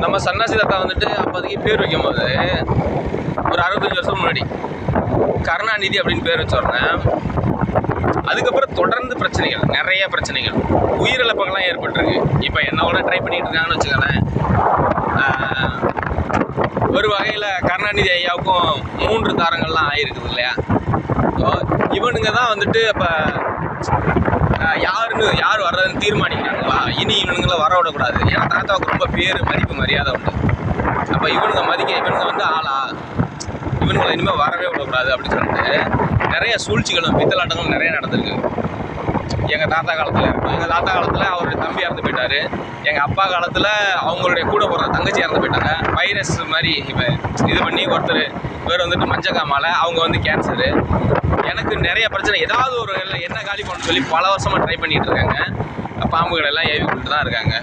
நம்ம சன்னாசி தாத்தா வந்துட்டு அப்போதைக்கு பேர் வைக்கும்போது ஒரு 65 வருஷம் முன்னாடி கருணாநிதி அப்படின்னு பேர் வச்சோடனே அதுக்கப்புறம் தொடர்ந்து பிரச்சனைகள், நிறைய பிரச்சனைகள், உயிரிழப்புகள்லாம் ஏற்பட்டிருக்கு. இப்போ என்னோட ட்ரை பண்ணிட்டு இருக்காங்கன்னு வச்சுக்கோங்களேன். ஒரு வகையில் கருணாநிதி ஐயாவுக்கும் 3 தாரங்கள்லாம் ஆகிருக்குது இல்லையா? ஸோ இவனுங்க தான் வந்துட்டு அப்போ யார் வர்றதுன்னு தீர்மானிக்கிறாங்களா, இனி இவனுங்களை வர விடக்கூடாது. ஏன்னா தாத்தாவுக்கு ரொம்ப பேர், மதிப்பு, மரியாதை உண்டு. அப்போ இவனுங்க வந்து ஆளா, இவனுங்களை இனிமேல் வரவே விடக்கூடாது அப்படின்னு சொல்லிட்டு நிறைய சூழ்ச்சிகளும் பித்தலாட்டங்களும் நிறைய நடந்திருக்கு. எங்கள் தாத்தா காலத்தில் அவருடைய தம்பி இறந்து போயிட்டார். எங்கள் அப்பா காலத்தில் அவங்களுடைய கூட போகிற தங்கச்சி இறந்து போயிட்டாங்க. வைரஸ் மாதிரி இப்போ இது பண்ணி ஒருத்தர் பேர் வந்துட்டு மஞ்சக்காமால், அவங்க வந்து கேன்சரு. எனக்கு நிறைய பிரச்சனை, ஏதாவது ஒரு என்ன காலி பண்ண சொல்லி பல வருஷமாக ட்ரை பண்ணிகிட்டு இருக்காங்க. பாம்புகள் எல்லாம் ஏவி கொண்டு தான் இருக்காங்க.